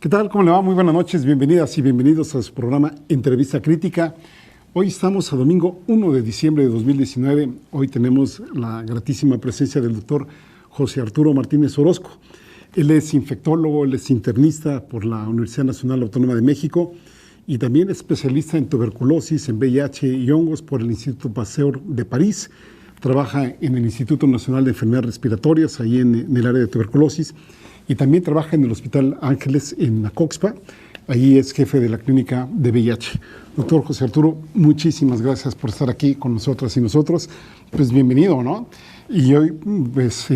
¿Qué tal? ¿Cómo le va? Muy buenas noches, bienvenidas y bienvenidos a su programa Entrevista Crítica. Hoy estamos a domingo 1 de diciembre de 2019. Hoy tenemos la gratísima presencia del doctor José Arturo Martínez Orozco. Él es infectólogo, él es internista por la Universidad Nacional Autónoma de México y también especialista en tuberculosis, en VIH y hongos por el Instituto Pasteur de París. Trabaja en el Instituto Nacional de Enfermedades Respiratorias, ahí en el área de tuberculosis, y también trabaja en el Hospital Ángeles en Acoxpa. Ahí es jefe de la clínica de VIH. Doctor José Arturo, muchísimas gracias por estar aquí con nosotras y nosotros. Pues bienvenido, ¿no? Y hoy pues,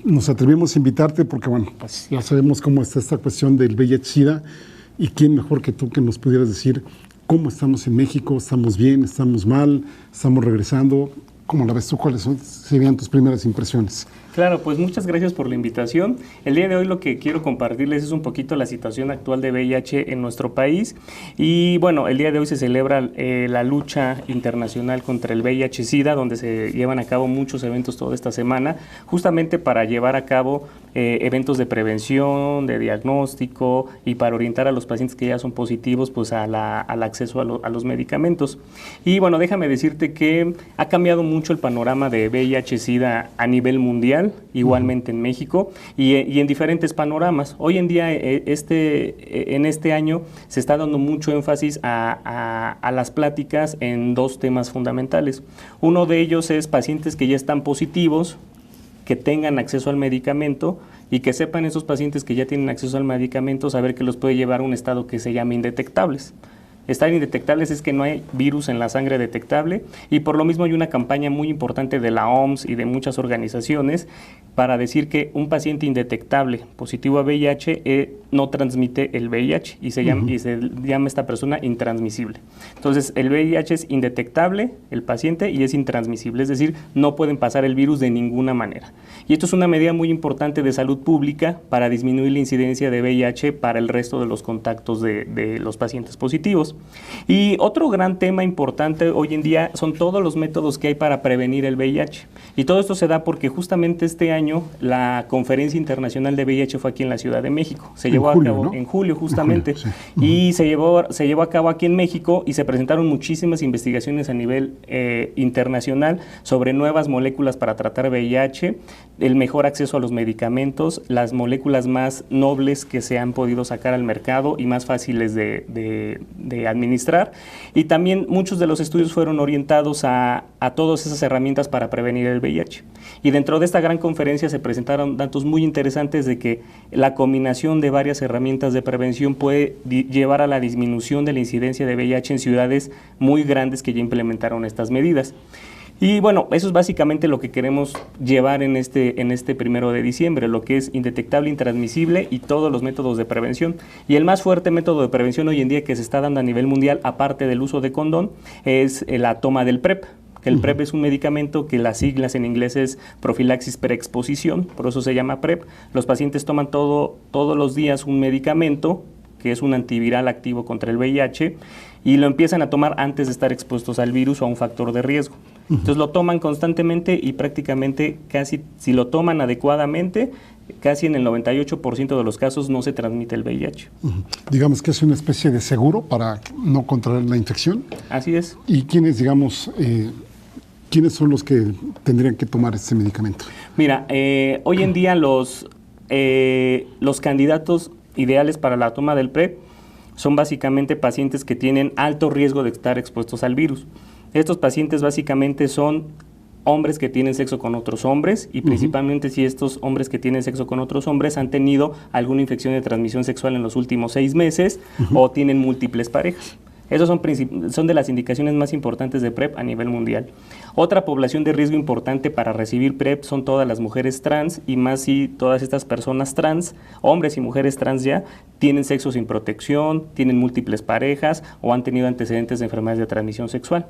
nos atrevimos a invitarte porque, bueno, pues ya sabemos cómo está esta cuestión del VIH-Sida y quién mejor que tú que nos pudieras decir cómo estamos en México, estamos bien, estamos mal, estamos regresando. ¿Cómo la ves tú? ¿Cuáles serían tus primeras impresiones? Claro, pues muchas gracias por la invitación. El día de hoy lo que quiero compartirles es un poquito la situación actual de VIH en nuestro país. Y bueno, el día de hoy se celebra la lucha internacional contra el VIH-Sida, donde se llevan a cabo muchos eventos toda esta semana, justamente para llevar a cabo eventos de prevención, de diagnóstico y para orientar a los pacientes que ya son positivos pues al acceso a los medicamentos. Y bueno, déjame decirte que ha cambiado mucho el panorama de VIH-Sida a nivel mundial, igualmente en México y en diferentes panoramas. Hoy en día, en este año, se está dando mucho énfasis a las pláticas en dos temas fundamentales. Uno de ellos es pacientes que ya están positivos, que tengan acceso al medicamento y que sepan esos pacientes que ya tienen acceso al medicamento, saber que los puede llevar a un estado que se llama indetectables. Estar indetectables es que no hay virus en la sangre detectable y por lo mismo hay una campaña muy importante de la OMS y de muchas organizaciones para decir que un paciente indetectable positivo a VIH no transmite el VIH y se llama esta persona intransmisible. Entonces el VIH es indetectable, el paciente, y es intransmisible, es decir, no pueden pasar el virus de ninguna manera. Y esto es una medida muy importante de salud pública para disminuir la incidencia de VIH para el resto de los contactos de los pacientes positivos. Y otro gran tema importante hoy en día son todos los métodos que hay para prevenir el VIH. Y todo esto se da porque justamente este año la Conferencia Internacional de VIH fue aquí en la Ciudad de México. Se llevó a cabo en julio justamente. Y se llevó a cabo aquí en México y se presentaron muchísimas investigaciones a nivel internacional sobre nuevas moléculas para tratar VIH, el mejor acceso a los medicamentos, las moléculas más nobles que se han podido sacar al mercado y más fáciles de administrar, y también muchos de los estudios fueron orientados a todas esas herramientas para prevenir el VIH. Y dentro de esta gran conferencia se presentaron datos muy interesantes de que la combinación de varias herramientas de prevención puede llevar a la disminución de la incidencia de VIH en ciudades muy grandes que ya implementaron estas medidas. Y bueno, eso es básicamente lo que queremos llevar en este 1 de diciembre, lo que es indetectable, intransmisible y todos los métodos de prevención. Y el más fuerte método de prevención hoy en día que se está dando a nivel mundial, aparte del uso de condón, es la toma del PrEP. Que el PrEP es un medicamento que las siglas en inglés es profilaxis preexposición, por eso se llama PrEP. Los pacientes toman todos los días un medicamento que es un antiviral activo contra el VIH, y lo empiezan a tomar antes de estar expuestos al virus o a un factor de riesgo. Entonces lo toman constantemente y prácticamente casi, si lo toman adecuadamente, casi en el 98% de los casos no se transmite el VIH. Digamos que es una especie de seguro para no contraer la infección. Así es. ¿Y quiénes, digamos, quiénes son los que tendrían que tomar este medicamento? Mira, hoy en día los candidatos ideales para la toma del PrEP son básicamente pacientes que tienen alto riesgo de estar expuestos al virus. Estos pacientes básicamente son hombres que tienen sexo con otros hombres y principalmente si estos hombres que tienen sexo con otros hombres han tenido alguna infección de transmisión sexual en los últimos 6 meses o tienen múltiples parejas. Esos son de las indicaciones más importantes de PrEP a nivel mundial. Otra población de riesgo importante para recibir PrEP son todas las mujeres trans, y más si todas estas personas trans, hombres y mujeres trans ya, tienen sexo sin protección, tienen múltiples parejas o han tenido antecedentes de enfermedades de transmisión sexual.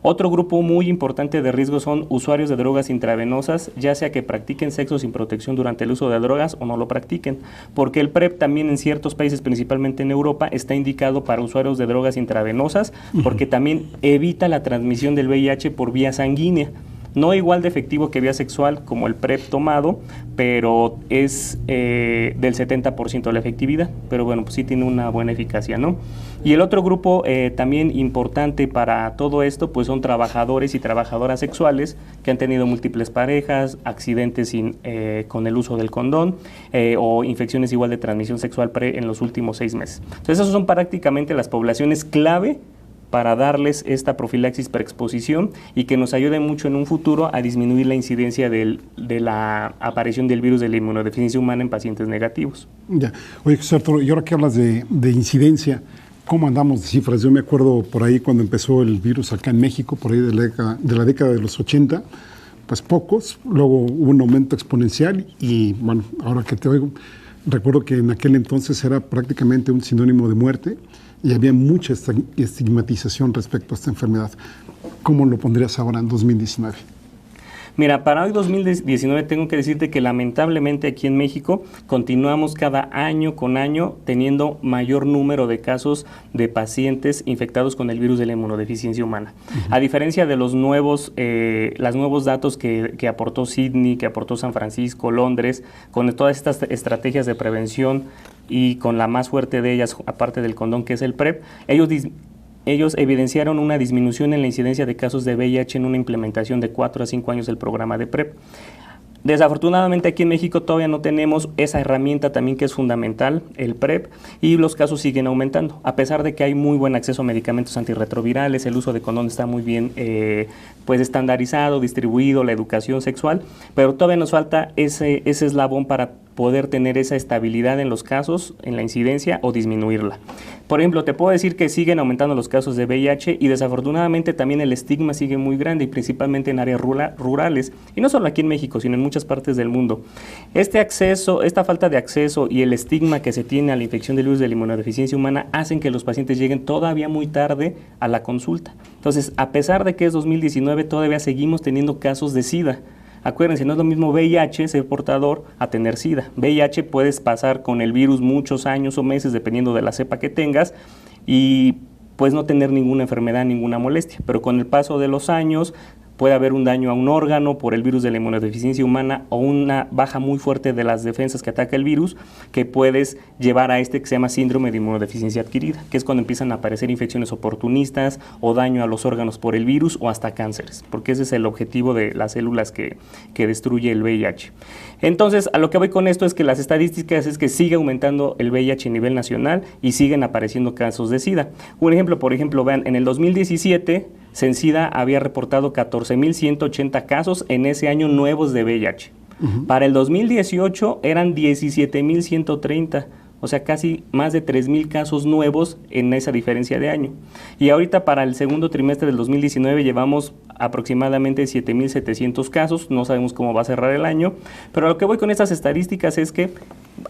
Otro grupo muy importante de riesgo son usuarios de drogas intravenosas, ya sea que practiquen sexo sin protección durante el uso de drogas o no lo practiquen, porque el PrEP también en ciertos países, principalmente en Europa, está indicado para usuarios de drogas intravenosas, porque también evita la transmisión del VIH por vía sanguínea. no igual de efectivo que vía sexual como el PrEP tomado, pero es del 70% de la efectividad, pero bueno, pues sí tiene una buena eficacia, ¿no? Y el otro grupo también importante para todo esto, pues son trabajadores y trabajadoras sexuales que han tenido múltiples parejas, accidentes con el uso del condón o infecciones igual de transmisión sexual en los últimos 6 meses. Entonces, esas son prácticamente las poblaciones clave para darles esta profilaxis preexposición y que nos ayude mucho en un futuro a disminuir la incidencia de la aparición del virus de la inmunodeficiencia humana en pacientes negativos. Ya. Oye, José Arturo, y ahora que hablas de incidencia, ¿cómo andamos de cifras? Yo me acuerdo por ahí cuando empezó el virus acá en México, por ahí de la década de los 80, pues pocos, luego hubo un aumento exponencial y bueno, ahora que te oigo, recuerdo que en aquel entonces era prácticamente un sinónimo de muerte y había mucha estigmatización respecto a esta enfermedad. ¿Cómo lo pondrías ahora en 2019? Mira, para hoy 2019 tengo que decirte que lamentablemente aquí en México continuamos cada año con año teniendo mayor número de casos de pacientes infectados con el virus de la inmunodeficiencia humana. A diferencia de los nuevos datos que aportó Sydney, que aportó San Francisco, Londres, con todas estas estrategias de prevención y con la más fuerte de ellas, aparte del condón, que es el PrEP, ellos evidenciaron una disminución en la incidencia de casos de VIH en una implementación de 4 a 5 años del programa de PrEP. Desafortunadamente aquí en México todavía no tenemos esa herramienta también que es fundamental, el PrEP, y los casos siguen aumentando. A pesar de que hay muy buen acceso a medicamentos antirretrovirales, el uso de condón está muy bien pues estandarizado, distribuido, la educación sexual, pero todavía nos falta ese eslabón para poder tener esa estabilidad en los casos, en la incidencia o disminuirla. Por ejemplo, te puedo decir que siguen aumentando los casos de VIH y desafortunadamente también el estigma sigue muy grande y principalmente en áreas rurales, y no solo aquí en México, sino en muchas partes del mundo. Esta falta de acceso y el estigma que se tiene a la infección del virus de la inmunodeficiencia humana hacen que los pacientes lleguen todavía muy tarde a la consulta. Entonces, a pesar de que es 2019, todavía seguimos teniendo casos de SIDA. Acuérdense, no es lo mismo VIH, ser portador, a tener SIDA. VIH puedes pasar con el virus muchos años o meses, dependiendo de la cepa que tengas, y puedes no tener ninguna enfermedad, ninguna molestia. Pero con el paso de los años puede haber un daño a un órgano por el virus de la inmunodeficiencia humana o una baja muy fuerte de las defensas que ataca el virus, que puedes llevar a que se llama síndrome de inmunodeficiencia adquirida, que es cuando empiezan a aparecer infecciones oportunistas o daño a los órganos por el virus o hasta cánceres, porque ese es el objetivo de las células que destruye el VIH. Entonces, a lo que voy con esto es que las estadísticas es que sigue aumentando el VIH a nivel nacional y siguen apareciendo casos de SIDA. Un ejemplo, por ejemplo, vean, en el 2017, Censida había reportado 14.180 casos en ese año nuevos de VIH. Para el 2018 eran 17.130, o sea, casi más de 3.000 casos nuevos en esa diferencia de año. Y ahorita para el segundo trimestre del 2019 llevamos aproximadamente 7.700 casos, no sabemos cómo va a cerrar el año, pero a lo que voy con estas estadísticas es que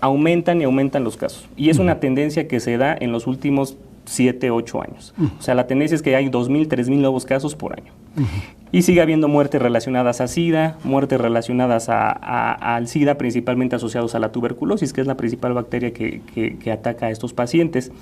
aumentan y aumentan los casos. Y es una tendencia que se da en los últimos 7, 8 años. O sea, la tendencia es que hay 2.000, 3.000 nuevos casos por año. Y sigue habiendo muertes relacionadas a SIDA, muertes relacionadas al SIDA, principalmente asociados a la tuberculosis, que es la principal bacteria que ataca a estos pacientes.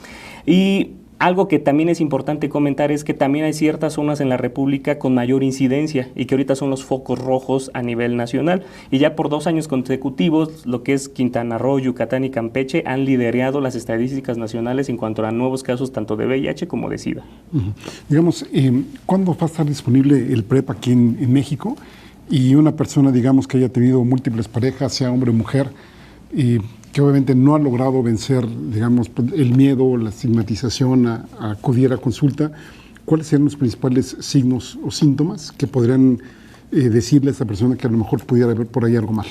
Y algo que también es importante comentar es que también hay ciertas zonas en la República con mayor incidencia y que ahorita son los focos rojos a nivel nacional. Y ya por 2 años consecutivos, lo que es Quintana Roo, Yucatán y Campeche han liderado las estadísticas nacionales en cuanto a nuevos casos tanto de VIH como de SIDA. Digamos, ¿cuándo va a estar disponible el PrEP aquí en México? Y una persona, digamos, que haya tenido múltiples parejas, sea hombre o mujer, que obviamente no ha logrado vencer, digamos, el miedo, la estigmatización a acudir a consulta, ¿cuáles serían los principales signos o síntomas que podrían decirle a esta persona que a lo mejor pudiera haber por ahí algo mal?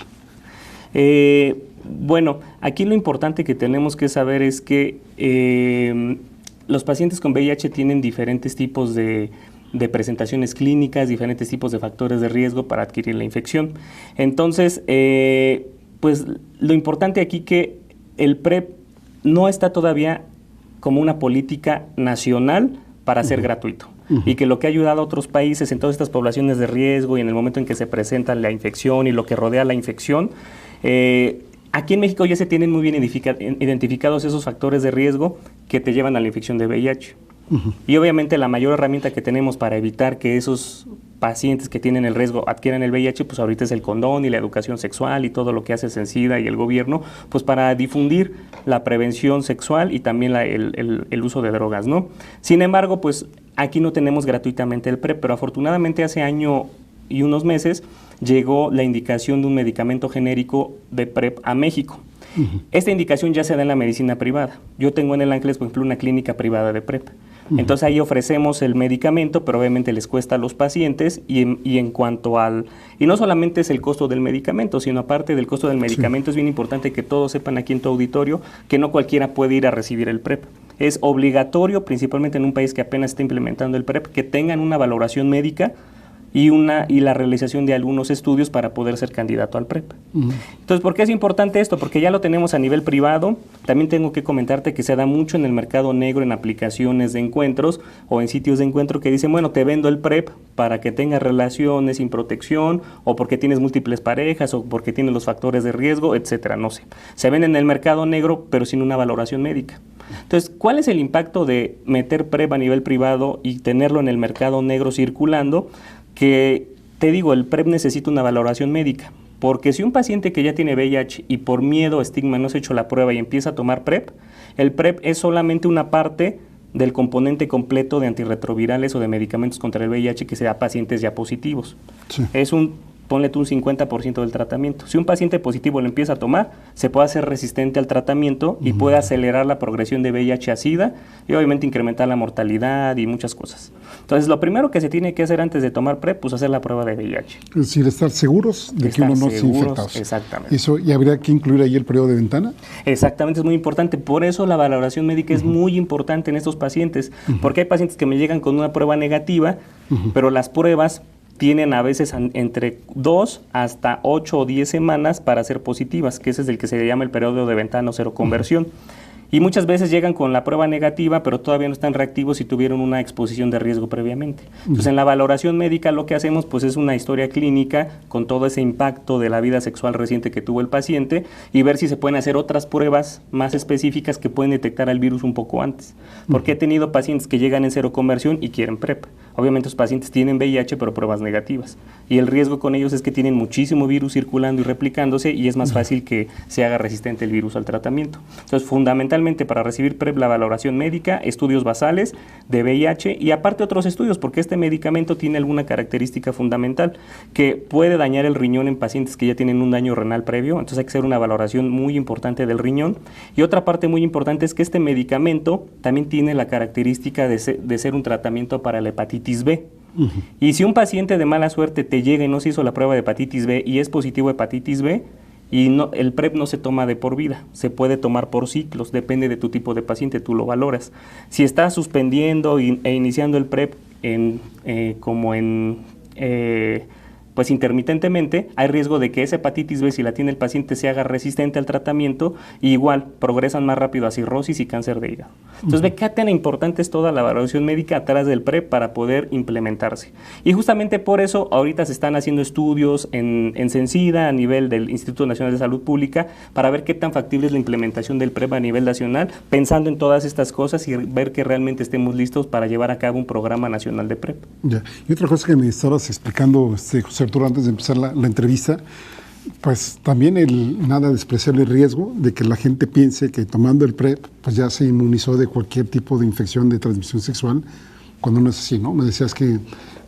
Bueno, aquí lo importante que tenemos que saber es que los pacientes con VIH tienen diferentes tipos de presentaciones clínicas, diferentes tipos de factores de riesgo para adquirir la infección. Entonces, pues lo importante aquí que el PrEP no está todavía como una política nacional para ser gratuito. Y que lo que ha ayudado a otros países en todas estas poblaciones de riesgo y en el momento en que se presenta la infección y lo que rodea la infección, aquí en México ya se tienen muy bien identificados esos factores de riesgo que te llevan a la infección de VIH. Y obviamente la mayor herramienta que tenemos para evitar que esos pacientes que tienen el riesgo adquieran el VIH, pues ahorita es el condón y la educación sexual y todo lo que hace Sencida y el gobierno, pues para difundir la prevención sexual y también el uso de drogas, ¿no? Sin embargo, pues aquí no tenemos gratuitamente el PrEP, pero afortunadamente hace año y unos meses llegó la indicación de un medicamento genérico de PrEP a México. Esta indicación ya se da en la medicina privada. Yo tengo en el Ángeles, por ejemplo, una clínica privada de PrEP. Entonces ahí ofrecemos el medicamento, pero obviamente les cuesta a los pacientes y en cuanto al... Y no solamente es el costo del medicamento, sino aparte del costo del medicamento, es bien importante que todos sepan aquí en tu auditorio que no cualquiera puede ir a recibir el PrEP. Es obligatorio, principalmente en un país que apenas está implementando el PrEP, que tengan una valoración médica y la realización de algunos estudios para poder ser candidato al PrEP. Entonces, ¿por qué es importante esto? Porque ya lo tenemos a nivel privado. También tengo que comentarte que se da mucho en el mercado negro, en aplicaciones de encuentros o en sitios de encuentro que dicen, bueno, te vendo el PrEP para que tengas relaciones sin protección o porque tienes múltiples parejas o porque tienes los factores de riesgo, etcétera, no sé. Se ven en el mercado negro, pero sin una valoración médica. Entonces, ¿cuál es el impacto de meter PrEP a nivel privado y tenerlo en el mercado negro circulando? Que, te digo, el PrEP necesita una valoración médica, porque si un paciente que ya tiene VIH y por miedo o estigma no se ha hecho la prueba y empieza a tomar PrEP, el PrEP es solamente una parte del componente completo de antirretrovirales o de medicamentos contra el VIH que se da a pacientes ya positivos. Sí. Ponle tú un 50% del tratamiento. Si un paciente positivo lo empieza a tomar, se puede hacer resistente al tratamiento y puede acelerar la progresión de VIH a SIDA y obviamente incrementar la mortalidad y muchas cosas. Entonces, lo primero que se tiene que hacer antes de tomar PrEP, pues hacer la prueba de VIH. Es decir, estar seguros de que uno no se infecta. Exactamente. Eso, ¿y habría que incluir ahí el periodo de ventana? Exactamente, es muy importante. Por eso la valoración médica es muy importante en estos pacientes, porque hay pacientes que me llegan con una prueba negativa, pero las pruebas tienen a veces entre 2 hasta 8 o 10 semanas para ser positivas, que ese es el que se llama el periodo de ventana o seroconversión. Y muchas veces llegan con la prueba negativa, pero todavía no están reactivos y tuvieron una exposición de riesgo previamente. Entonces, en la valoración médica lo que hacemos pues es una historia clínica con todo ese impacto de la vida sexual reciente que tuvo el paciente y ver si se pueden hacer otras pruebas más específicas que pueden detectar el virus un poco antes. Porque he tenido pacientes que llegan en seroconversión y quieren PrEP. Obviamente los pacientes tienen VIH, pero pruebas negativas. Y el riesgo con ellos es que tienen muchísimo virus circulando y replicándose y es más fácil que se haga resistente el virus al tratamiento. Entonces, fundamentalmente para recibir PrEP la valoración médica, estudios basales de VIH y aparte otros estudios, porque este medicamento tiene alguna característica fundamental que puede dañar el riñón en pacientes que ya tienen un daño renal previo, entonces hay que hacer una valoración muy importante del riñón. Y otra parte muy importante es que este medicamento también tiene la característica de ser un tratamiento para la hepatitis B. Y si un paciente de mala suerte te llega y no se hizo la prueba de hepatitis B y es positivo a hepatitis B, y el PrEP no se toma de por vida, se puede tomar por ciclos, depende de tu tipo de paciente, tú lo valoras. Si estás suspendiendo e iniciando el PrEP pues intermitentemente, hay riesgo de que esa hepatitis B, si la tiene el paciente, se haga resistente al tratamiento y igual progresan más rápido a cirrosis y cáncer de hígado. Entonces, ve qué tan importante es toda la valoración médica atrás del PrEP para poder implementarse. Y justamente por eso ahorita se están haciendo estudios en Sencida a nivel del Instituto Nacional de Salud Pública para ver qué tan factible es la implementación del PrEP a nivel nacional, pensando en todas estas cosas y ver que realmente estemos listos para llevar a cabo un programa nacional de PrEP. Ya. Y otra cosa que me estabas explicando, José Arturo, antes de empezar la entrevista, pues también el nada despreciable riesgo de que la gente piense que tomando el PrEP pues ya se inmunizó de cualquier tipo de infección de transmisión sexual, cuando no es así, ¿no? Me decías que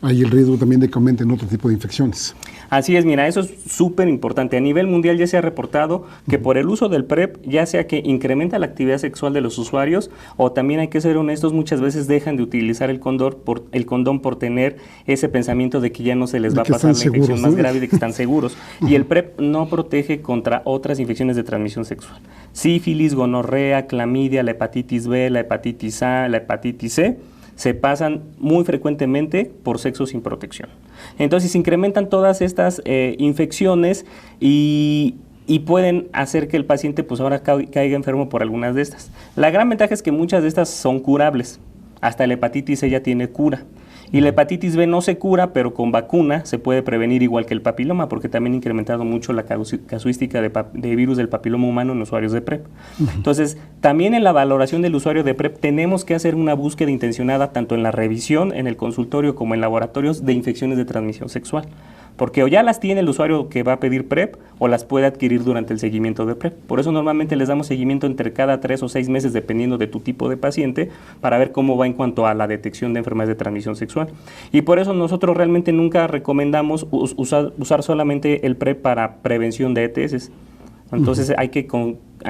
hay el riesgo también de que aumenten otro tipo de infecciones. Así es, mira, eso es súper importante. A nivel mundial ya se ha reportado que por el uso del PrEP, ya sea que incrementa la actividad sexual de los usuarios o también hay que ser honestos, muchas veces dejan de utilizar el condón por tener ese pensamiento de que ya no se les va a pasar la infección más grave y de que están seguros. Y el PrEP no protege contra otras infecciones de transmisión sexual. Sífilis, gonorrea, clamidia, la hepatitis B, la hepatitis A, la hepatitis C, se pasan muy frecuentemente por sexo sin protección. Entonces se incrementan todas estas infecciones y pueden hacer que el paciente pues ahora caiga enfermo por algunas de estas. La gran ventaja es que muchas de estas son curables. Hasta la hepatitis C ya tiene cura. Y la hepatitis B no se cura, pero con vacuna se puede prevenir igual que el papiloma, porque también ha incrementado mucho la casuística de virus del papiloma humano en usuarios de PrEP. Entonces, también en la valoración del usuario de PrEP tenemos que hacer una búsqueda intencionada tanto en la revisión, en el consultorio, como en laboratorios de infecciones de transmisión sexual. Porque o ya las tiene el usuario que va a pedir PrEP o las puede adquirir durante el seguimiento de PrEP. Por eso normalmente les damos seguimiento entre cada 3 o 6 meses dependiendo de tu tipo de paciente para ver cómo va en cuanto a la detección de enfermedades de transmisión sexual. Y por eso nosotros realmente nunca recomendamos usar solamente el PrEP para prevención de ETS. Entonces hay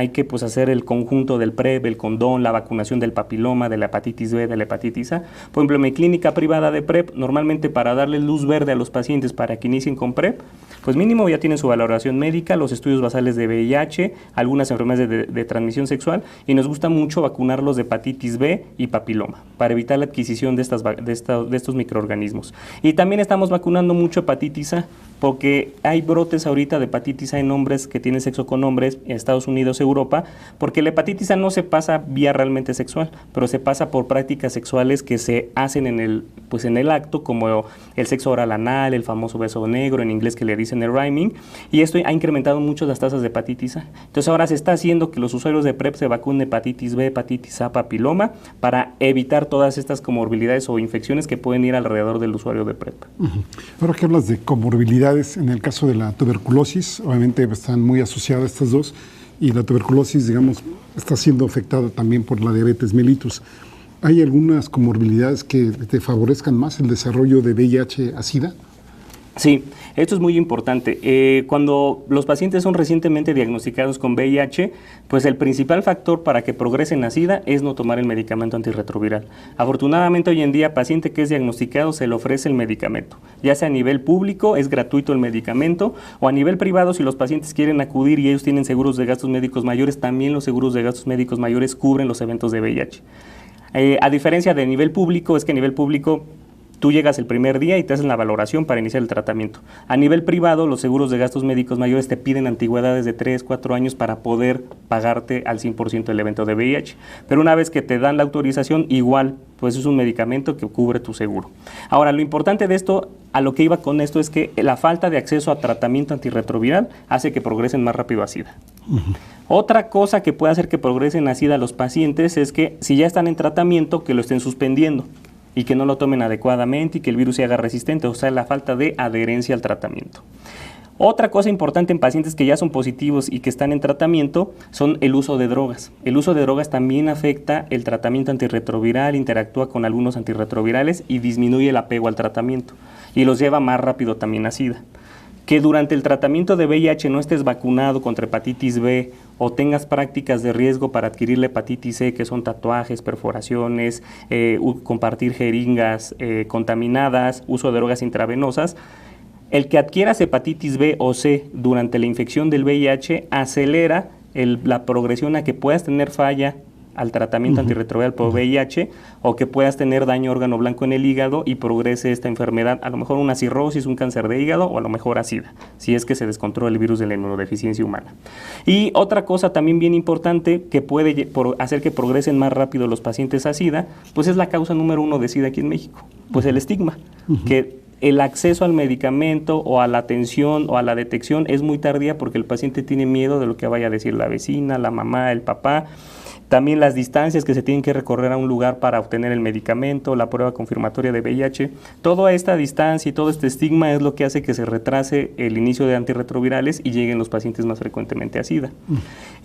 que pues, hacer el conjunto del PrEP, el condón, la vacunación del papiloma, de la hepatitis B, de la hepatitis A. Por ejemplo, en mi clínica privada de PrEP, normalmente para darle luz verde a los pacientes para que inicien con PrEP, pues mínimo ya tienen su valoración médica, los estudios basales de VIH, algunas enfermedades de transmisión sexual, y nos gusta mucho vacunarlos de hepatitis B y papiloma para evitar la adquisición de estos microorganismos. Y también estamos vacunando mucho hepatitis A, porque hay brotes ahorita de hepatitis A en hombres que tienen sexo con hombres en Estados Unidos, Europa, porque la hepatitis A no se pasa vía realmente sexual, pero se pasa por prácticas sexuales que se hacen en el acto, como el sexo oral anal, el famoso beso negro, en inglés que le dicen el rhyming, y esto ha incrementado mucho las tasas de hepatitis A. Entonces ahora se está haciendo que los usuarios de PrEP se vacunen hepatitis B, hepatitis A, papiloma, para evitar todas estas comorbilidades o infecciones que pueden ir alrededor del usuario de PrEP. Ahora que hablas de comorbilidades, en el caso de la tuberculosis, obviamente están muy asociadas estas dos, y la tuberculosis, digamos, está siendo afectada también por la diabetes mellitus. ¿Hay algunas comorbilidades que te favorezcan más el desarrollo de VIH a SIDA? Sí, esto es muy importante. Cuando los pacientes son recientemente diagnosticados con VIH, pues el principal factor para que progresen a SIDA es no tomar el medicamento antirretroviral. Afortunadamente hoy en día, paciente que es diagnosticado se le ofrece el medicamento, ya sea a nivel público, es gratuito el medicamento, o a nivel privado, si los pacientes quieren acudir y ellos tienen seguros de gastos médicos mayores, también los seguros de gastos médicos mayores cubren los eventos de VIH. A diferencia de nivel público, es que a nivel público tú llegas el primer día y te hacen la valoración para iniciar el tratamiento. A nivel privado, los seguros de gastos médicos mayores te piden antigüedades de 3, 4 años para poder pagarte al 100% el evento de VIH. Pero una vez que te dan la autorización, igual, pues es un medicamento que cubre tu seguro. Ahora, lo importante de esto, a lo que iba con esto, es que la falta de acceso a tratamiento antirretroviral hace que progresen más rápido a SIDA. Otra cosa que puede hacer que progresen a SIDA los pacientes es que si ya están en tratamiento, que lo estén suspendiendo y que no lo tomen adecuadamente y que el virus se haga resistente, o sea, la falta de adherencia al tratamiento. Otra cosa importante en pacientes que ya son positivos y que están en tratamiento son el uso de drogas. El uso de drogas también afecta el tratamiento antirretroviral, interactúa con algunos antirretrovirales y disminuye el apego al tratamiento y los lleva más rápido también a SIDA. Que durante el tratamiento de VIH no estés vacunado contra hepatitis B o tengas prácticas de riesgo para adquirir la hepatitis C, que son tatuajes, perforaciones, compartir jeringas contaminadas, uso de drogas intravenosas, el que adquieras hepatitis B o C durante la infección del VIH acelera la progresión a que puedas tener falla al tratamiento antirretroviral por VIH o que puedas tener daño órgano blanco en el hígado y progrese esta enfermedad, a lo mejor una cirrosis, un cáncer de hígado o a lo mejor a SIDA, si es que se descontrola el virus de la inmunodeficiencia humana. Y otra cosa también bien importante que puede hacer que progresen más rápido los pacientes a SIDA, pues es la causa número 1 de SIDA aquí en México, pues el estigma, que el acceso al medicamento o a la atención o a la detección es muy tardía porque el paciente tiene miedo de lo que vaya a decir la vecina, la mamá, el papá. También las distancias que se tienen que recorrer a un lugar para obtener el medicamento, la prueba confirmatoria de VIH. Toda esta distancia y todo este estigma es lo que hace que se retrase el inicio de antirretrovirales y lleguen los pacientes más frecuentemente a SIDA.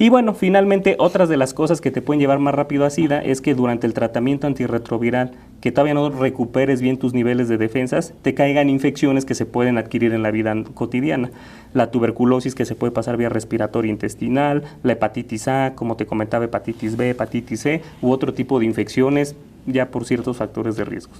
Y bueno, finalmente, otras de las cosas que te pueden llevar más rápido a SIDA es que durante el tratamiento antirretroviral, que todavía no recuperes bien tus niveles de defensas, te caigan infecciones que se pueden adquirir en la vida cotidiana. La tuberculosis, que se puede pasar vía respiratoria intestinal, la hepatitis A, como te comentaba, hepatitis B, hepatitis C, u otro tipo de infecciones, ya por ciertos factores de riesgos.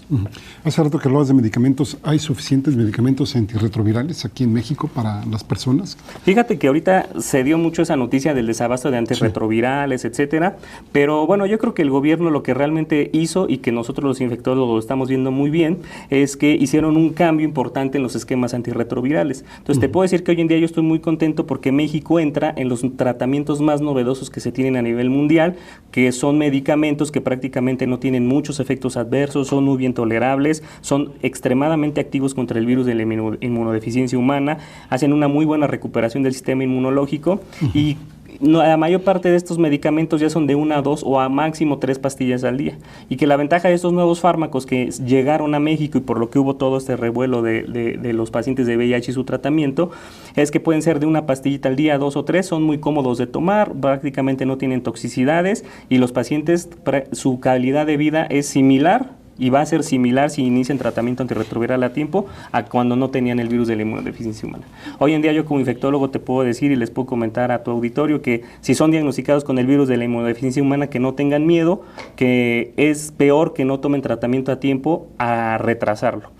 Hace rato que hablabas de medicamentos, ¿hay suficientes medicamentos antirretrovirales aquí en México para las personas? Fíjate que ahorita se dio mucho esa noticia del desabasto de antirretrovirales, etcétera, pero bueno, yo creo que el gobierno lo que realmente hizo y que nosotros los infectólogos lo estamos viendo muy bien, es que hicieron un cambio importante en los esquemas antirretrovirales. Entonces te puedo decir que hoy en día yo estoy muy contento porque México entra en los tratamientos más novedosos que se tienen a nivel mundial, que son medicamentos que prácticamente no tienen muchos efectos adversos, son muy bien tolerables, son extremadamente activos contra el virus de la inmunodeficiencia humana, hacen una muy buena recuperación del sistema inmunológico y la mayor parte de estos medicamentos ya son de 1 a 2 o a máximo 3 pastillas al día. Y que la ventaja de estos nuevos fármacos que llegaron a México y por lo que hubo todo este revuelo de los pacientes de VIH y su tratamiento, es que pueden ser de una pastillita al día, 2 o 3, son muy cómodos de tomar, prácticamente no tienen toxicidades y los pacientes, su calidad de vida es similar y va a ser similar si inician tratamiento antirretroviral a tiempo a cuando no tenían el virus de la inmunodeficiencia humana. Hoy en día yo como infectólogo te puedo decir y les puedo comentar a tu auditorio que si son diagnosticados con el virus de la inmunodeficiencia humana, que no tengan miedo, que es peor que no tomen tratamiento a tiempo a retrasarlo.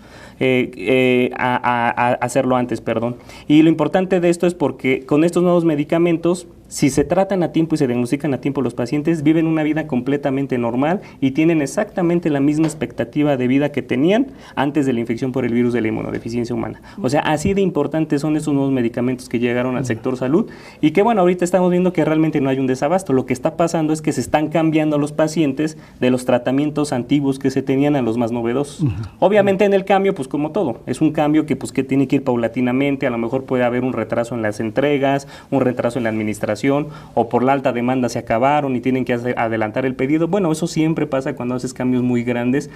Hacerlo antes, perdón. Y lo importante de esto es porque con estos nuevos medicamentos, si se tratan a tiempo y se diagnostican a tiempo, los pacientes viven una vida completamente normal y tienen exactamente la misma expectativa de vida que tenían antes de la infección por el virus de la inmunodeficiencia humana. O sea, así de importantes son estos nuevos medicamentos que llegaron al sector salud y que bueno, ahorita estamos viendo que realmente no hay un desabasto. Lo que está pasando es que se están cambiando los pacientes de los tratamientos antiguos que se tenían a los más novedosos. Obviamente en el cambio, pues como todo, es un cambio que pues que tiene que ir paulatinamente, a lo mejor puede haber un retraso en las entregas, un retraso en la administración, o por la alta demanda se acabaron y tienen que adelantar el pedido. Bueno, eso siempre pasa cuando haces cambios muy grandes,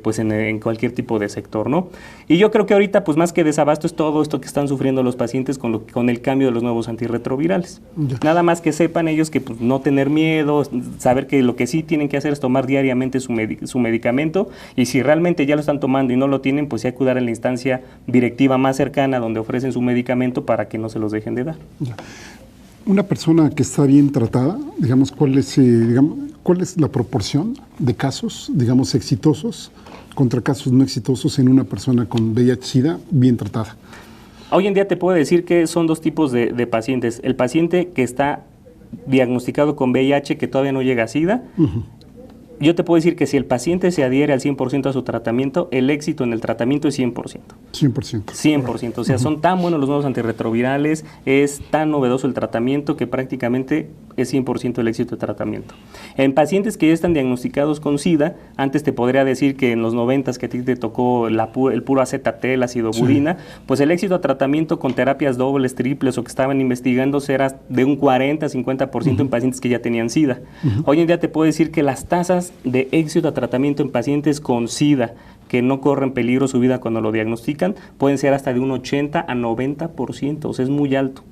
pues en cualquier tipo de sector, ¿no? Y yo creo que ahorita, pues más que desabasto, es todo esto que están sufriendo los pacientes con el cambio de los nuevos antirretrovirales. Nada más que sepan ellos que pues, no tener miedo, saber que lo que sí tienen que hacer es tomar diariamente su medicamento y si realmente ya lo están tomando y no lo tienen, pues sí acudir a la instancia directiva más cercana donde ofrecen su medicamento para que no se los dejen de dar. Ya. Una persona que está bien tratada, digamos, ¿cuál es la proporción de casos, digamos, exitosos contra casos no exitosos en una persona con VIH-Sida bien tratada? Hoy en día te puedo decir que son dos tipos de pacientes. El paciente que está diagnosticado con VIH que todavía no llega a SIDA. Yo te puedo decir que si el paciente se adhiere al 100% a su tratamiento, el éxito en el tratamiento es 100%. 100%. 100%. O sea, son tan buenos los nuevos antirretrovirales, es tan novedoso el tratamiento que prácticamente es 100% el éxito de tratamiento. En pacientes que ya están diagnosticados con SIDA, antes te podría decir que en los 90s que a ti te tocó el puro AZT, el ácido burina, pues el éxito de tratamiento con terapias dobles, triples o que estaban investigándose era de un 40-50% en pacientes que ya tenían SIDA. Hoy en día te puedo decir que las tasas de éxito a tratamiento en pacientes con SIDA que no corren peligro su vida cuando lo diagnostican pueden ser hasta de un 80 a 90%, o sea, es muy alto.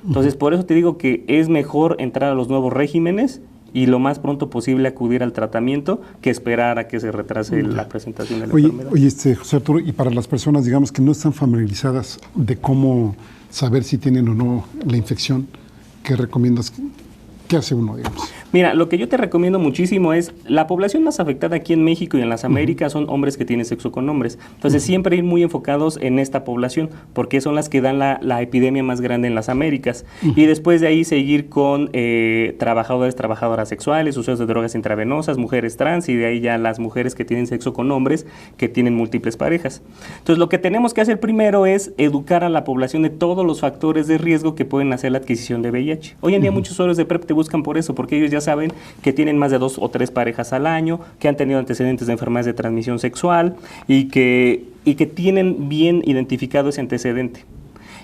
Entonces, por eso te digo que es mejor entrar a los nuevos regímenes y lo más pronto posible acudir al tratamiento que esperar a que se retrase la presentación de la enfermedad. Oye, José Arturo, y para las personas, digamos, que no están familiarizadas de cómo saber si tienen o no la infección, ¿qué recomiendas? ¿Qué hace uno, digamos? Mira, lo que yo te recomiendo muchísimo es, la población más afectada aquí en México y en las Américas son hombres que tienen sexo con hombres. Entonces, siempre ir muy enfocados en esta población, porque son las que dan la epidemia más grande en las Américas. Y después de ahí seguir con trabajadoras sexuales, usuarios de drogas intravenosas, mujeres trans, y de ahí ya las mujeres que tienen sexo con hombres, que tienen múltiples parejas. Entonces, lo que tenemos que hacer primero es educar a la población de todos los factores de riesgo que pueden hacer la adquisición de VIH. Hoy en día muchos usuarios de PrEP te buscan por eso, porque ellos ya saben que tienen más de 2 o 3 parejas al año, que han tenido antecedentes de enfermedades de transmisión sexual y que tienen bien identificado ese antecedente.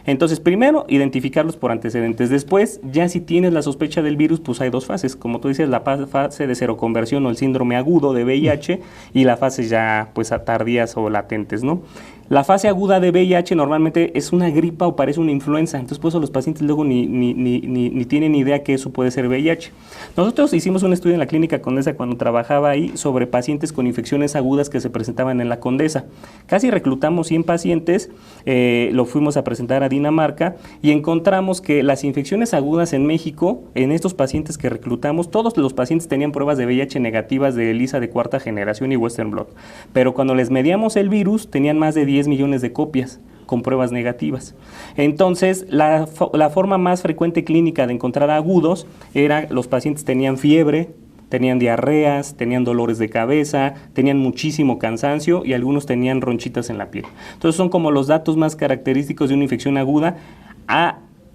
Entonces, primero, identificarlos por antecedentes. Después, ya si tienes la sospecha del virus, pues hay 2 fases. Como tú dices, la fase de seroconversión o el síndrome agudo de VIH y la fase ya, pues, tardías o latentes, ¿no? La fase aguda de VIH normalmente es una gripa o parece una influenza, entonces por eso los pacientes luego ni tienen idea que eso puede ser VIH. Nosotros hicimos un estudio en la Clínica Condesa cuando trabajaba ahí sobre pacientes con infecciones agudas que se presentaban en la Condesa. Casi reclutamos 100 pacientes, lo fuimos a presentar a Dinamarca y encontramos que las infecciones agudas en México, en estos pacientes que reclutamos, todos los pacientes tenían pruebas de VIH negativas de ELISA de 4ª generación y Western blot, pero cuando les medíamos el virus tenían más de 10 millones de copias con pruebas negativas. Entonces, la forma más frecuente clínica de encontrar agudos era los pacientes tenían fiebre, tenían diarreas, tenían dolores de cabeza, tenían muchísimo cansancio y algunos tenían ronchitas en la piel. Entonces, son como los datos más característicos de una infección aguda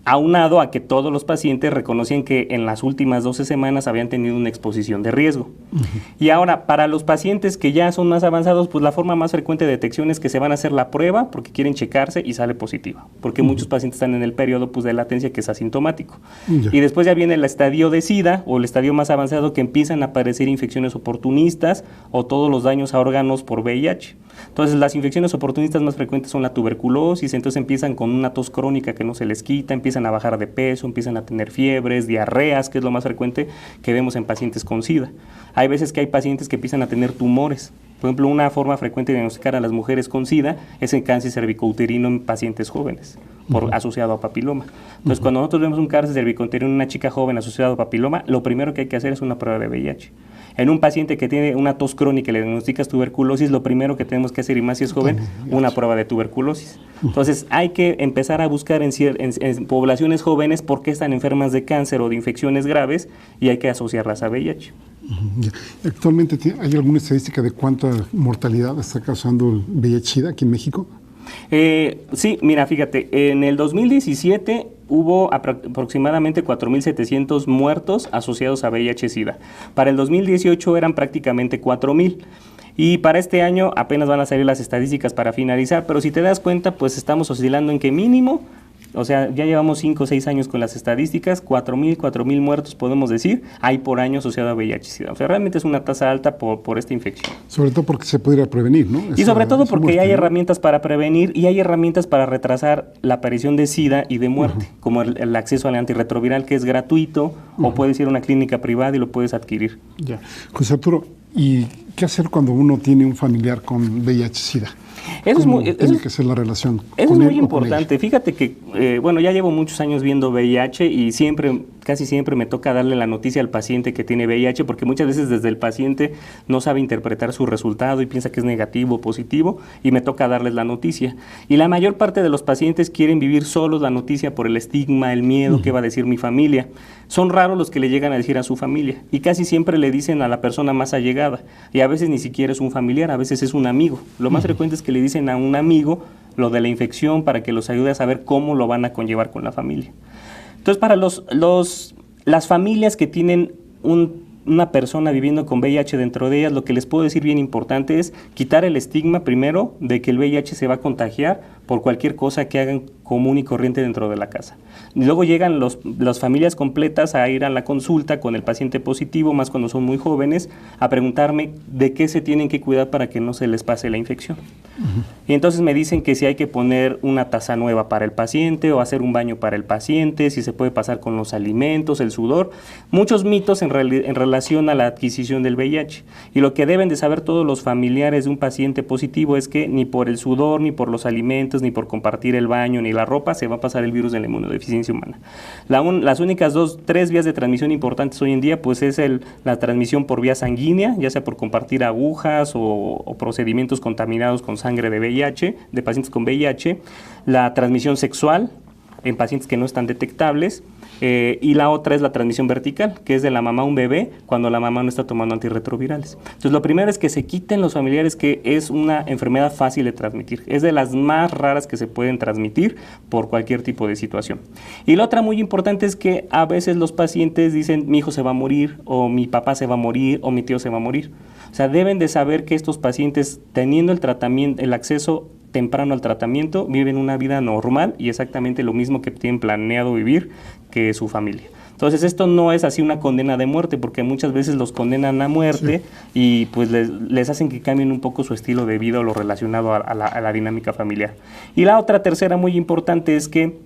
aunado a que todos los pacientes reconocían que en las últimas 12 semanas habían tenido una exposición de riesgo. Y ahora, para los pacientes que ya son más avanzados, pues la forma más frecuente de detección es que se van a hacer la prueba porque quieren checarse y sale positiva, porque muchos pacientes están en el periodo pues, de latencia que es asintomático. Y después ya viene el estadio de SIDA o el estadio más avanzado, que empiezan a aparecer infecciones oportunistas o todos los daños a órganos por VIH. Entonces, las infecciones oportunistas más frecuentes son la tuberculosis, entonces empiezan con una tos crónica que no se les quita, empiezan a bajar de peso, empiezan a tener fiebres, diarreas, que es lo más frecuente que vemos en pacientes con SIDA. Hay veces que hay pacientes que empiezan a tener tumores. Por ejemplo, una forma frecuente de diagnosticar a las mujeres con SIDA es el cáncer cervicouterino en pacientes jóvenes, asociado a papiloma. Entonces, cuando nosotros vemos un cáncer cervicouterino en una chica joven asociado a papiloma, lo primero que hay que hacer es una prueba de VIH. En un paciente que tiene una tos crónica y le diagnosticas tuberculosis, lo primero que tenemos que hacer, y más si es joven, una prueba de tuberculosis. Entonces, hay que empezar a buscar en poblaciones jóvenes por qué están enfermas de cáncer o de infecciones graves y hay que asociarlas a VIH. ¿Actualmente hay alguna estadística de cuánta mortalidad está causando el VIH-Sida aquí en México? Sí, mira, fíjate, en el 2017 hubo aproximadamente 4.700 muertos asociados a VIH-Sida. Para el 2018 eran prácticamente 4.000. Y para este año apenas van a salir las estadísticas para finalizar, pero si te das cuenta, pues estamos oscilando en que mínimo, o sea, ya llevamos 5 o 6 años con las estadísticas, 4.000 muertos podemos decir, hay por año asociado a VIH-Sida. O sea, realmente es una tasa alta por esta infección. Sobre todo porque se pudiera prevenir, ¿no? Y sobre todo porque ya hay herramientas para prevenir y hay herramientas para retrasar la aparición de SIDA y de muerte, como el acceso al antirretroviral, que es gratuito, o puedes ir a una clínica privada y lo puedes adquirir. Ya. José Arturo, ¿y qué hacer cuando uno tiene un familiar con VIH-Sida? Tiene que ser la relación. Eso es muy importante. Fíjate que, bueno, ya llevo muchos años viendo VIH y casi siempre me toca darle la noticia al paciente que tiene VIH, porque muchas veces desde el paciente no sabe interpretar su resultado y piensa que es negativo o positivo, y me toca darles la noticia. Y la mayor parte de los pacientes quieren vivir solos la noticia por el estigma, el miedo, qué va a decir mi familia. Son raros los que le llegan a decir a su familia y casi siempre le dicen a la persona más allegada, y a veces ni siquiera es un familiar, a veces es un amigo. Lo más frecuente es que le dicen a un amigo lo de la infección para que los ayude a saber cómo lo van a conllevar con la familia. Entonces, para las familias que tienen una persona viviendo con VIH dentro de ellas, lo que les puedo decir bien importante es quitar el estigma primero de que el VIH se va a contagiar por cualquier cosa que hagan común y corriente dentro de la casa. Y luego llegan las familias completas a ir a la consulta con el paciente positivo, más cuando son muy jóvenes, a preguntarme de qué se tienen que cuidar para que no se les pase la infección. Y entonces me dicen que si hay que poner una taza nueva para el paciente o hacer un baño para el paciente, si se puede pasar con los alimentos, el sudor. Muchos mitos en relación a la adquisición del VIH. Y lo que deben de saber todos los familiares de un paciente positivo es que ni por el sudor, ni por los alimentos, ni por compartir el baño, ni la ropa, se va a pasar el virus de la inmunodeficiencia humana. Las únicas 3 vías de transmisión importantes hoy en día, pues es la transmisión por vía sanguínea, ya sea por compartir agujas o procedimientos contaminados con sangre de VIH, de pacientes con VIH, la transmisión sexual en pacientes que no están detectables, y la otra es la transmisión vertical, que es de la mamá a un bebé cuando la mamá no está tomando antirretrovirales. Entonces, lo primero es que se quiten los familiares, que es una enfermedad fácil de transmitir. Es de las más raras que se pueden transmitir por cualquier tipo de situación. Y la otra muy importante es que a veces los pacientes dicen, mi hijo se va a morir, o mi papá se va a morir, o mi tío se va a morir. O sea, deben de saber que estos pacientes, teniendo el tratamiento, el acceso temprano al tratamiento, viven una vida normal y exactamente lo mismo que tienen planeado vivir que su familia. Entonces, esto no es así una condena de muerte, porque muchas veces los condenan a muerte y pues les hacen que cambien un poco su estilo de vida o lo relacionado a la dinámica familiar. Y la otra tercera muy importante es que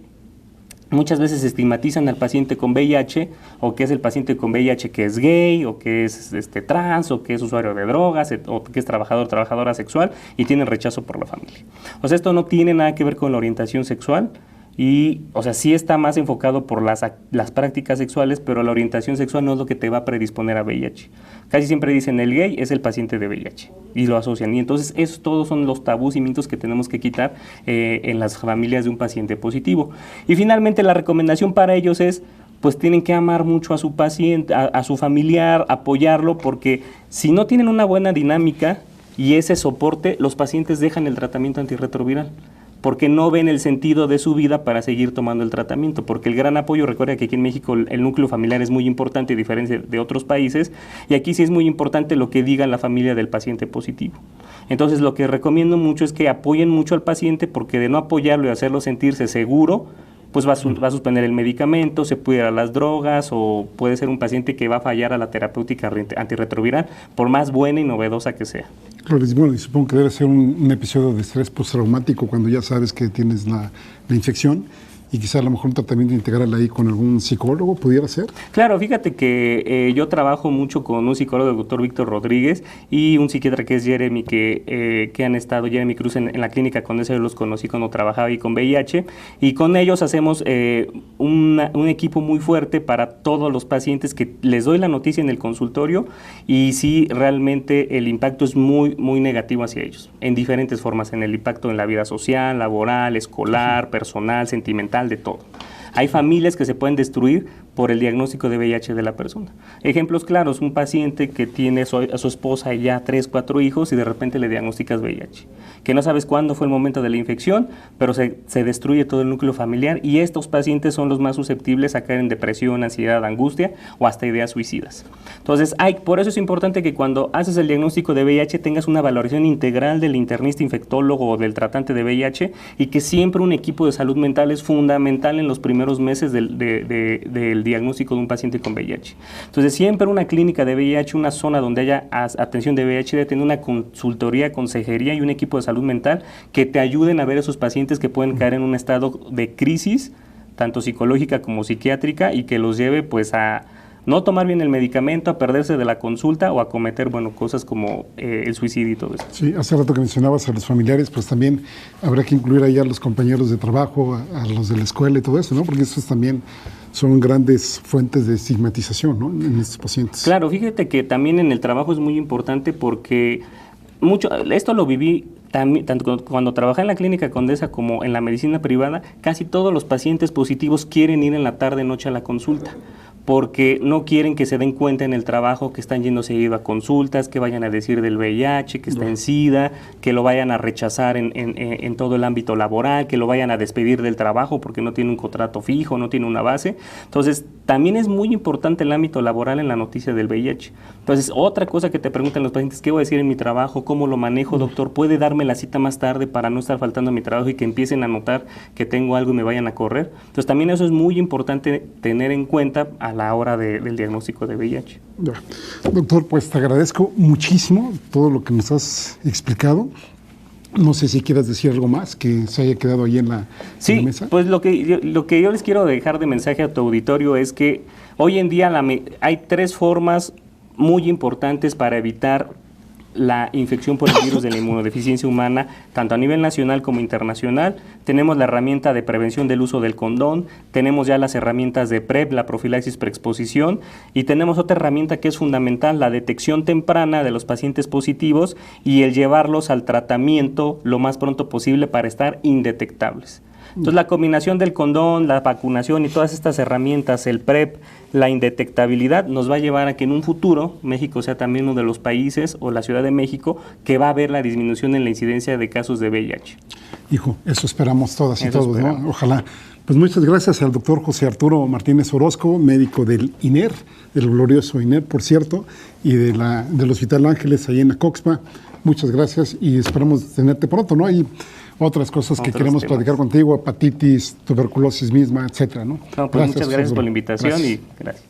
muchas veces estigmatizan al paciente con VIH, o que es el paciente con VIH que es gay, o que es trans, o que es usuario de drogas, o que es trabajadora sexual, y tienen rechazo por la familia. O sea, esto no tiene nada que ver con la orientación sexual, y, o sea, sí está más enfocado por las prácticas sexuales, pero la orientación sexual no es lo que te va a predisponer a VIH. Casi siempre dicen el gay es el paciente de VIH y lo asocian. Y entonces esos todos son los tabús y mitos que tenemos que quitar en las familias de un paciente positivo. Y finalmente la recomendación para ellos es, pues tienen que amar mucho a su paciente, a su familiar, apoyarlo, porque si no tienen una buena dinámica y ese soporte, los pacientes dejan el tratamiento antirretroviral. porque no ven el sentido de su vida para seguir tomando el tratamiento, porque el gran apoyo, recuerda que aquí en México el núcleo familiar es muy importante a diferencia de otros países, y aquí sí es muy importante lo que diga la familia del paciente positivo. Entonces lo que recomiendo mucho es que apoyen mucho al paciente, porque de no apoyarlo y hacerlo sentirse seguro, pues va a suspender el medicamento, se puede ir a las drogas, o puede ser un paciente que va a fallar a la terapéutica antirretroviral, por más buena y novedosa que sea. Claro, bueno, y supongo que debe ser un episodio de estrés postraumático cuando ya sabes que tienes la infección, y quizá a lo mejor un tratamiento integral ahí con algún psicólogo pudiera ser. Claro, fíjate que yo trabajo mucho con un psicólogo, el doctor Víctor Rodríguez, y un psiquiatra que es Jeremy, que han estado, Jeremy Cruz, en la clínica Condesa. Yo los conocí cuando trabajaba ahí con VIH, y con ellos hacemos un equipo muy fuerte para todos los pacientes, que les doy la noticia en el consultorio, y sí, realmente el impacto es muy, muy negativo hacia ellos, en diferentes formas, en el impacto en la vida social, laboral, escolar, personal, sentimental, de todo. Hay familias que se pueden destruir por el diagnóstico de VIH de la persona. Ejemplos claros: un paciente que tiene a su esposa y ya 3, 4 hijos, y de repente le diagnosticas VIH, que no sabes cuándo fue el momento de la infección, pero se destruye todo el núcleo familiar, y estos pacientes son los más susceptibles a caer en depresión, ansiedad, angustia o hasta ideas suicidas. Entonces, por eso es importante que cuando haces el diagnóstico de VIH tengas una valoración integral del internista, infectólogo o del tratante de VIH, y que siempre un equipo de salud mental es fundamental en los primeros meses del diagnóstico de un paciente con VIH. Entonces, siempre una clínica de VIH, una zona donde haya atención de VIH, debe tener una consultoría, consejería y un equipo de salud mental que te ayuden a ver a esos pacientes que pueden caer en un estado de crisis, tanto psicológica como psiquiátrica, y que los lleve pues a no tomar bien el medicamento, a perderse de la consulta o a cometer, cosas como el suicidio y todo eso. Sí, hace rato que mencionabas a los familiares, pues también habrá que incluir ahí a los compañeros de trabajo, a los de la escuela y todo eso, ¿no? Porque estos también son grandes fuentes de estigmatización, ¿no?, en estos pacientes. Claro, fíjate que también en el trabajo es muy importante, porque esto lo viví tanto cuando trabajé en la clínica Condesa como en la medicina privada. Casi todos los pacientes positivos quieren ir en la tarde, noche a la consulta, porque no quieren que se den cuenta en el trabajo que están yendo seguido a consultas, que vayan a decir del VIH, que está en SIDA, que lo vayan a rechazar en todo el ámbito laboral, que lo vayan a despedir del trabajo porque no tiene un contrato fijo, no tiene una base. Entonces, también es muy importante el ámbito laboral en la noticia del VIH. Entonces, otra cosa que te preguntan los pacientes: ¿qué voy a decir en mi trabajo? ¿Cómo lo manejo, doctor? ¿Puede darme la cita más tarde para no estar faltando a mi trabajo y que empiecen a notar que tengo algo y me vayan a correr? Entonces, también eso es muy importante tener en cuenta a la hora del diagnóstico de VIH. Ya. Doctor, pues te agradezco muchísimo todo lo que nos has explicado. No sé si quieras decir algo más que se haya quedado ahí en la mesa. Sí, pues lo que yo les quiero dejar de mensaje a tu auditorio es que hoy en día hay 3 formas muy importantes para evitar la infección por el virus de la inmunodeficiencia humana, tanto a nivel nacional como internacional. Tenemos la herramienta de prevención del uso del condón, tenemos ya las herramientas de PrEP, la profilaxis preexposición, y tenemos otra herramienta que es fundamental: la detección temprana de los pacientes positivos y el llevarlos al tratamiento lo más pronto posible para estar indetectables. Entonces, la combinación del condón, la vacunación y todas estas herramientas, el PrEP, la indetectabilidad, nos va a llevar a que en un futuro México sea también uno de los países, o la Ciudad de México, que va a ver la disminución en la incidencia de casos de VIH. Hijo, eso esperamos todas y todos, ¿no? Ojalá. Pues muchas gracias al doctor José Arturo Martínez Orozco, médico del INER, del glorioso INER, por cierto, y del Hospital Ángeles, ahí en Acoxpa. Muchas gracias y esperamos tenerte pronto, ¿no? Hay otras cosas que queremos platicar contigo: hepatitis, tuberculosis misma, etcétera, ¿no? Pues muchas gracias por la invitación y gracias.